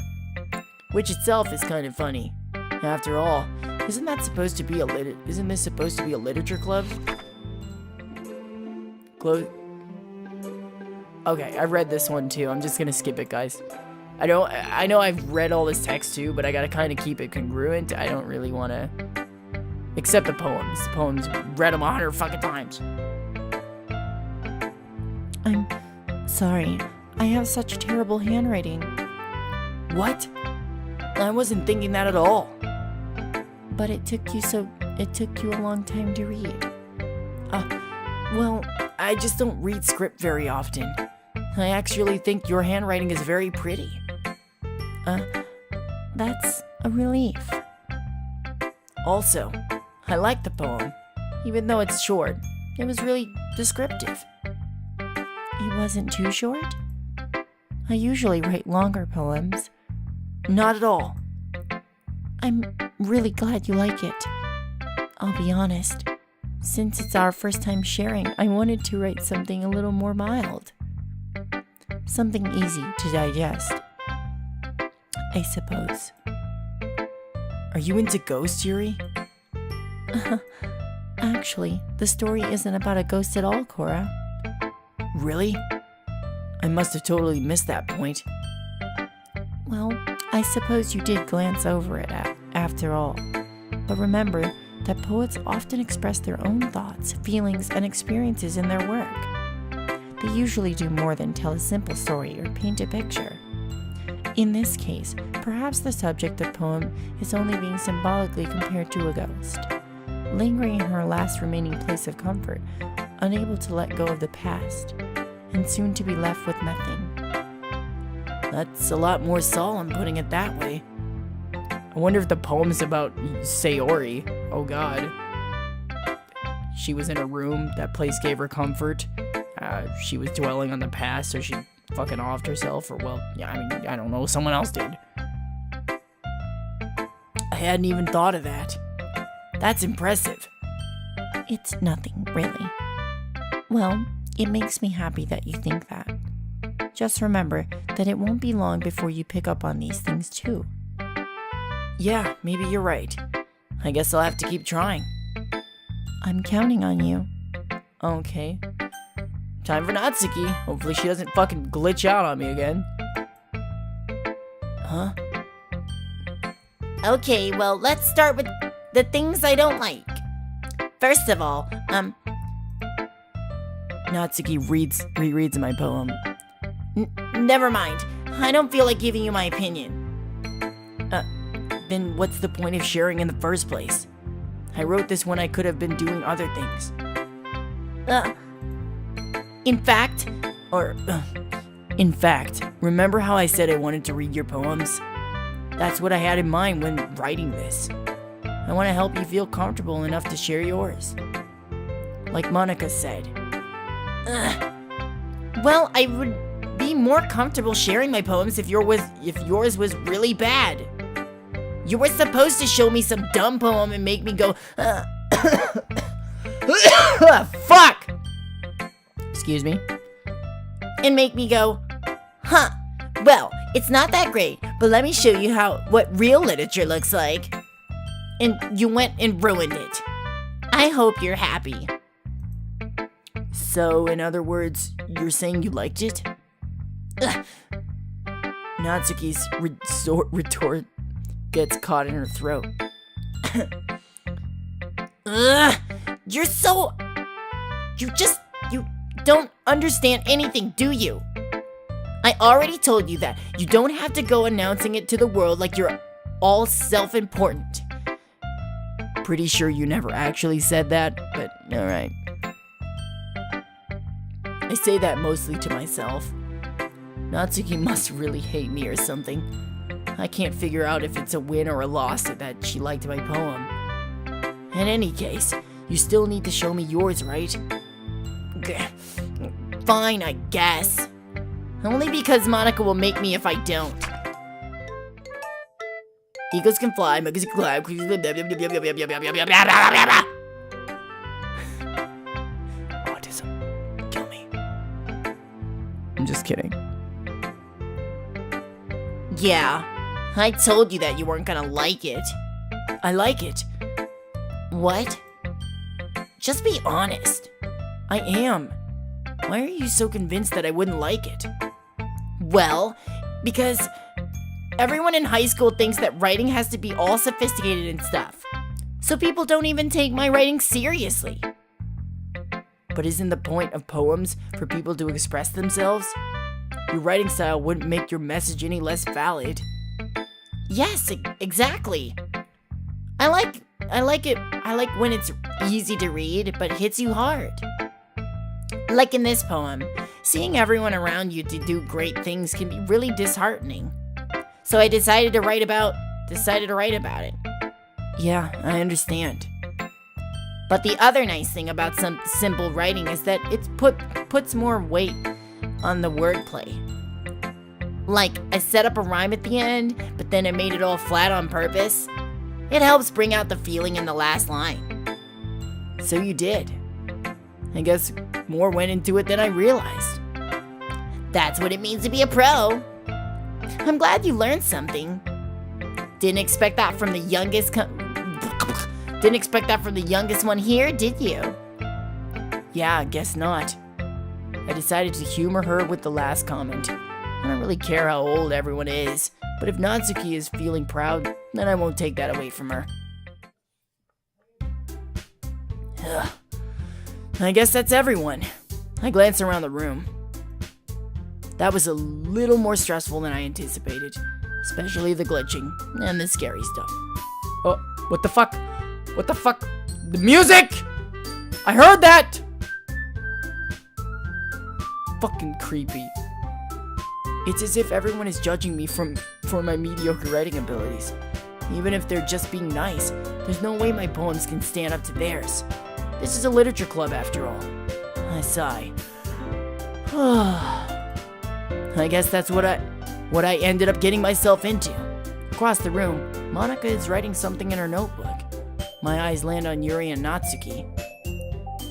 Which itself is kind of funny. After all, isn't this supposed to be a literature club? Okay, I read this one too. I'm just gonna skip it, guys. I know I've read all this text too, but I gotta kind of keep it congruent. I don't really want to... Except the poems. The poems, read them 100 fucking times. I'm sorry. I have such terrible handwriting. What? I wasn't thinking that at all. But it took you a long time to read. Well, I just don't read script very often. I actually think your handwriting is very pretty. That's a relief. Also, I like the poem. Even though it's short, it was really descriptive. It wasn't too short? I usually write longer poems. Not at all. I'm really glad you like it. I'll be honest. Since it's our first time sharing, I wanted to write something a little more mild. Something easy to digest, I suppose. Are you into ghosts, Yuri? Actually, the story isn't about a ghost at all, Cora. Really? I must have totally missed that point. Well, I suppose you did glance over it after all. But remember that poets often express their own thoughts, feelings, and experiences in their work. They usually do more than tell a simple story or paint a picture. In this case, perhaps the subject of the poem is only being symbolically compared to a ghost, lingering in her last remaining place of comfort, unable to let go of the past, and soon to be left with nothing. That's a lot more solemn putting it that way. I wonder if the poem's about Sayori. Oh god. She was in a room, that place gave her comfort. She was dwelling on the past, so she fucking offed herself, or well, yeah, I mean, I don't know, someone else did. I hadn't even thought of that. That's impressive. It's nothing, really. Well, it makes me happy that you think that. Just remember that it won't be long before you pick up on these things too. Yeah, maybe you're right. I guess I'll have to keep trying. I'm counting on you. Okay. Time for Natsuki. Hopefully she doesn't fucking glitch out on me again. Huh? Okay, well, let's start with the things I don't like. First of all, Natsuki rereads my poem. Never mind. I don't feel like giving you my opinion. Then what's the point of sharing in the first place? I wrote this when I could have been doing other things. In fact, remember how I said I wanted to read your poems? That's what I had in mind when writing this. I want to help you feel comfortable enough to share yours. Like Monica said. Well, I would be more comfortable sharing my poems if yours was really bad. You were supposed to show me some dumb poem and make me go, fuck! Excuse me? And make me go, huh, well, it's not that great, but let me show you what real literature looks like. And you went and ruined it. I hope you're happy. So, in other words, you're saying you liked it? Natsuki's retort gets caught in her throat. You don't understand anything, do you? I already told you that. You don't have to go announcing it to the world like you're all self-important. Pretty sure you never actually said that, but alright. I say that mostly to myself. Natsuki must really hate me or something. I can't figure out if it's a win or a loss that she liked my poem. In any case, you still need to show me yours, right? Fine, I guess. Only because Monica will make me if I don't. Eagles can fly, monkeys can climb. Autism. Kill me. I'm just kidding. Yeah, I told you that you weren't gonna like it. I like it. What? Just be honest. I am. Why are you so convinced that I wouldn't like it? Well, because everyone in high school thinks that writing has to be all sophisticated and stuff. So people don't even take my writing seriously. But isn't the point of poems for people to express themselves? Your writing style wouldn't make your message any less valid. Yes, exactly. I like it. I like when it's easy to read, but hits you hard. Like in this poem, seeing everyone around you to do great things can be really disheartening. So I decided to write about it. Yeah, I understand. But the other nice thing about some simple writing is that it puts more weight on the wordplay. Like, I set up a rhyme at the end, but then I made it all flat on purpose. It helps bring out the feeling in the last line. So you did. I guess more went into it than I realized. That's what it means to be a pro. I'm glad you learned something. Didn't expect that from the youngest one here, did you? Yeah, guess not. I decided to humor her with the last comment. I don't really care how old everyone is, but if Natsuki is feeling proud, then I won't take that away from her. Ugh. I guess that's everyone. I glanced around the room. That was a little more stressful than I anticipated, especially the glitching and the scary stuff. Oh, what the fuck? What the fuck? The music! I heard that! Fucking creepy. It's as if everyone is judging me for my mediocre writing abilities. Even if they're just being nice, there's no way my poems can stand up to theirs. This is a literature club after all. I sigh. I guess that's what I ended up getting myself into. Across the room, Monica is writing something in her notebook. My eyes land on Yuri and Natsuki.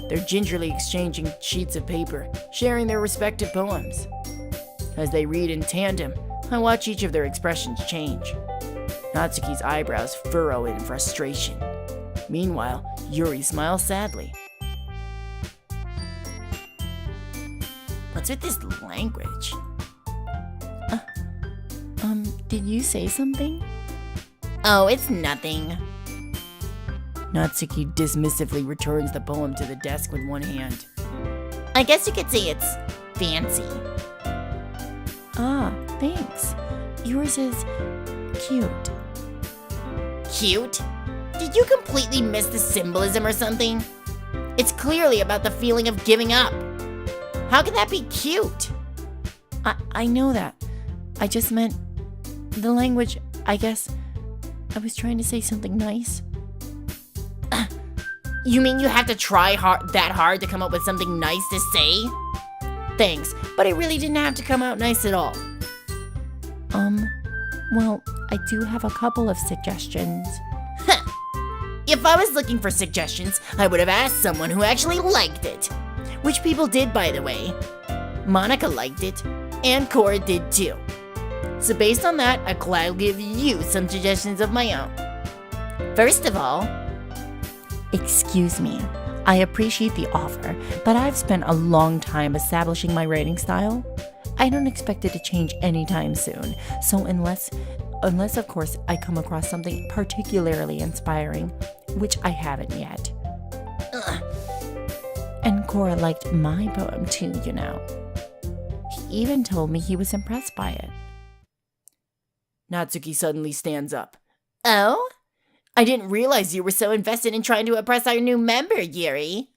They're gingerly exchanging sheets of paper, sharing their respective poems. As they read in tandem, I watch each of their expressions change. Natsuki's eyebrows furrow in frustration. Meanwhile, Yuri smiles sadly. What's with this language? Did you say something? Oh, it's nothing. Natsuki dismissively returns the poem to the desk with one hand. I guess you could say it's fancy. Ah, thanks. Yours is cute. Cute? Did you completely miss the symbolism or something? It's clearly about the feeling of giving up. How can that be cute? I know that. I just meant the language. I guess I was trying to say something nice. You mean you have to try that hard to come up with something nice to say? Thanks, but it really didn't have to come out nice at all. Well, I do have a couple of suggestions. If I was looking for suggestions, I would have asked someone who actually liked it. Which people did, by the way. Monica liked it, and Cora did too. So based on that, I'll gladly give you some suggestions of my own. First of all, Excuse me. I appreciate the offer, but I've spent a long time establishing my writing style. I don't expect it to change anytime soon. So unless of course I come across something particularly inspiring, which I haven't yet. And Cora liked my poem too, you know. He even told me he was impressed by it. Natsuki suddenly stands up. oh? I didn't realize you were so invested in trying to impress our new member, Yuri.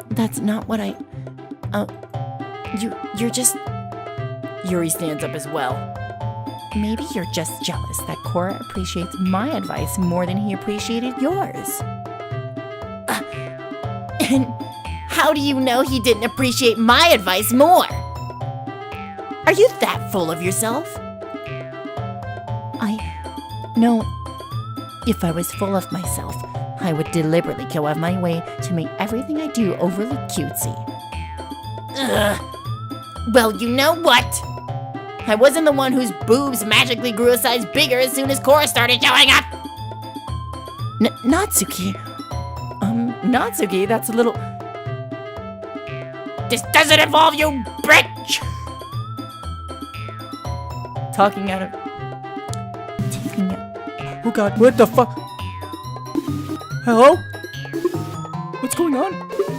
That's not what I... You're just... Yuri stands up as well. Maybe you're just jealous that Cora appreciates my advice more than he appreciated yours. And how do you know he didn't appreciate my advice more? Are you that full of yourself? No, if I was full of myself, I would deliberately go out of my way to make everything I do overly cutesy. Well, you know what? I wasn't the one whose boobs magically grew a size bigger as soon as Cora started showing up. Natsuki. Natsuki, that's a little... This doesn't involve you, bitch! Taking out. Oh god, what the fuck? Hello? What's going on?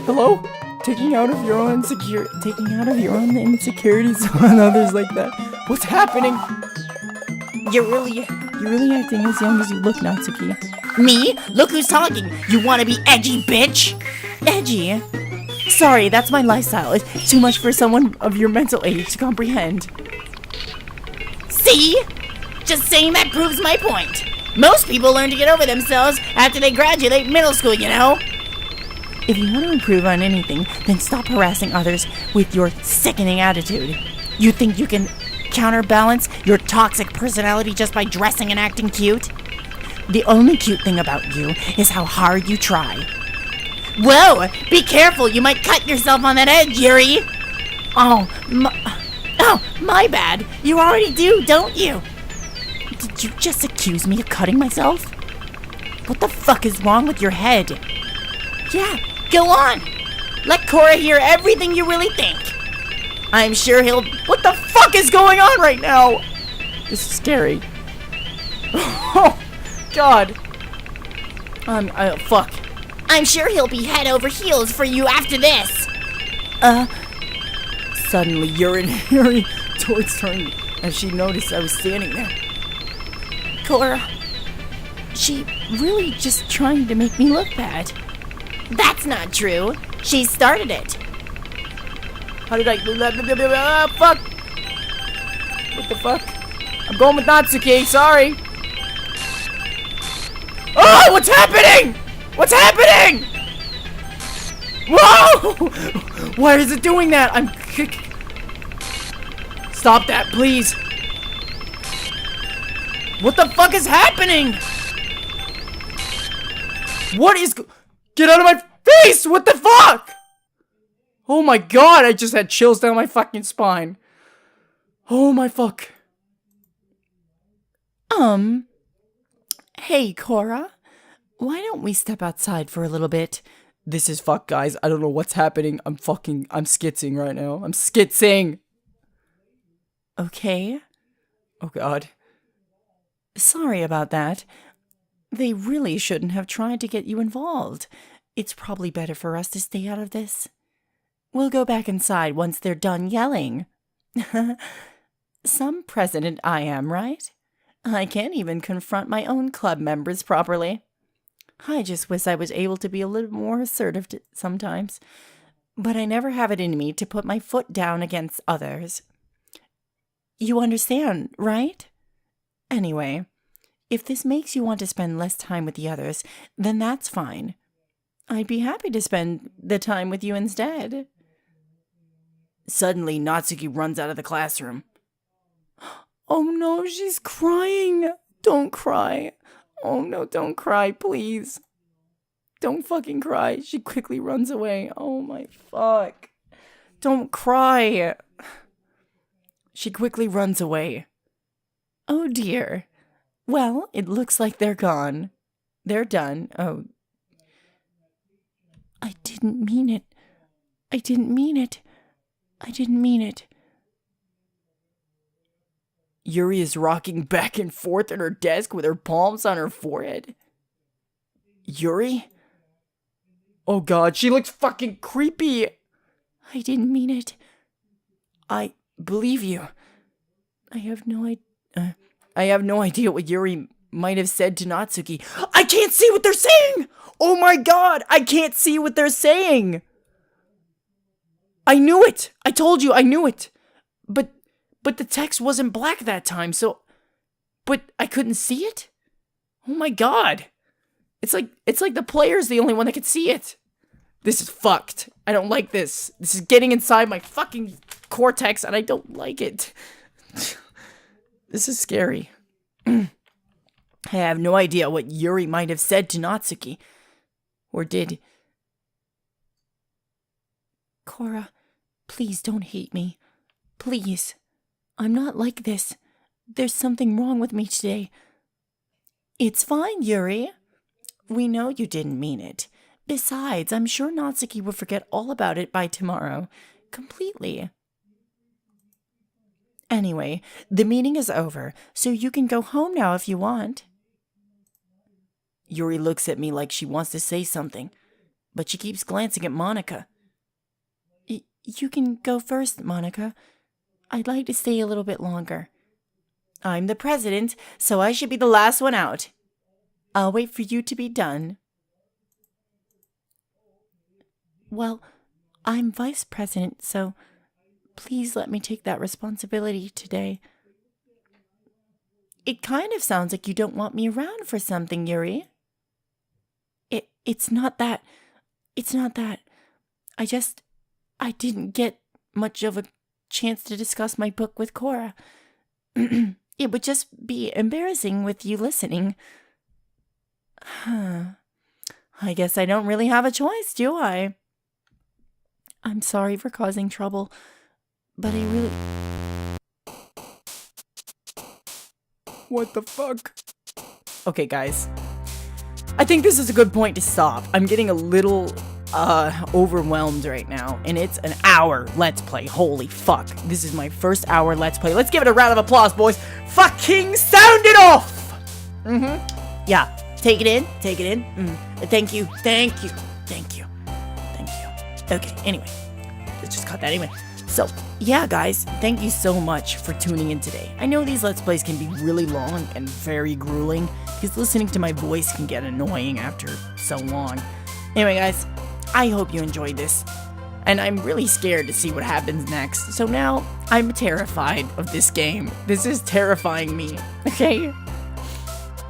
Hello? Taking out of your own insecurities on others like that. What's happening? You're really acting as young as you look, Natsuki. Me? Look who's talking. You wanna be edgy, bitch? Edgy? Sorry, that's my lifestyle. It's too much for someone of your mental age to comprehend. See? Just saying that proves my point. Most people learn to get over themselves after they graduate middle school, you know? If you want to improve on anything, then stop harassing others with your sickening attitude. You think you can counterbalance your toxic personality just by dressing and acting cute? The only cute thing about you is how hard you try. Whoa! Be careful, you might cut yourself on that edge, Yuri! Oh, My bad. You already do, don't you? did you just accuse me of cutting myself? What the fuck is wrong with your head? Yeah, go on. Let Cora hear everything you really think. I'm sure he'll... What the fuck is going on right now? This is scary. Oh, God. Fuck. I'm sure he'll be head over heels for you after this. Suddenly, Yuri towards turning as she noticed I was standing there. Cora, she really just trying to make me look bad. That's not true. She started it. How did I... fuck! What the fuck? I'm going with Natsuki, sorry! Oh, what's happening? What's happening? Whoa! Why is it doing that? Stop that, please! What the fuck is happening? What is... Get out of my face! What the fuck? Oh my god, I just had chills down my fucking spine. Oh my fuck. Hey, Cora. Why don't we step outside for a little bit? This is fuck, guys. I don't know what's happening. I'm skitzing right now. I'm skitzing. Okay. Oh god. Sorry about that. They really shouldn't have tried to get you involved. It's probably better for us to stay out of this. We'll go back inside once they're done yelling. Some president I am, right? I can't even confront my own club members properly. I just wish I was able to be a little more assertive sometimes. But I never have it in me to put my foot down against others. You understand, right? Anyway, if this makes you want to spend less time with the others, then that's fine. I'd be happy to spend the time with you instead. Suddenly, Natsuki runs out of the classroom. Oh no, she's crying. Don't cry. Oh no, don't cry, please. Don't fucking cry. She quickly runs away. Oh my fuck. Don't cry. She quickly runs away. Oh dear. Well, it looks like they're gone. They're done. Oh. I didn't mean it. I didn't mean it. I didn't mean it. Yuri is rocking back and forth at her desk with her palms on her forehead. Yuri? Oh god, she looks fucking creepy. I didn't mean it. I believe you. I have no idea what Yuri might have said to Natsuki. I can't see what they're saying! Oh my god, I can't see what they're saying! I knew it! I told you, I knew it! But the text wasn't black that time, so... But I couldn't see it? Oh my god! It's like the player's the only one that can see it! This is fucked. I don't like this. This is getting inside my fucking cortex, and I don't like it. This is scary. I have no idea what Yuri might have said to Natsuki. Or did. Cora, please don't hate me. Please. I'm not like this. There's something wrong with me today. It's fine, Yuri. We know you didn't mean it. Besides, I'm sure Natsuki will forget all about it by tomorrow. completely. Anyway, the meeting is over, so you can go home now if you want. Yuri looks at me like she wants to say something, but she keeps glancing at Monica. You can go first, Monica. I'd like to stay a little bit longer. I'm the president, so I should be the last one out. I'll wait for you to be done. Well, I'm vice president, so please let me take that responsibility today. It kind of sounds like you don't want me around for something, Yuri. It's not that. It's not that. I didn't get much of a chance to discuss my book with Cora. It would just be embarrassing with you listening. I guess I don't really have a choice, do I? I'm sorry for causing trouble, but I really... What the fuck? Okay, guys. I think this is a good point to stop. I'm getting a little overwhelmed right now, and it's an hour Let's Play. Holy fuck. This is my first hour Let's Play. Let's give it a round of applause, boys. Fucking sound it off! Yeah, take it in, take it in. Thank you, thank you, thank you, thank you. Okay, anyway, let's just cut that anyway. So, yeah, guys, thank you so much for tuning in today. I know these Let's Plays can be really long and very grueling, because listening to my voice can get annoying after so long. Anyway, guys, I hope you enjoyed this, and I'm really scared to see what happens next. So now, I'm terrified of this game. This is terrifying me, okay?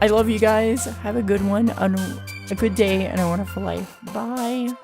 I love you guys. Have a good one, a good day, and a wonderful life. Bye.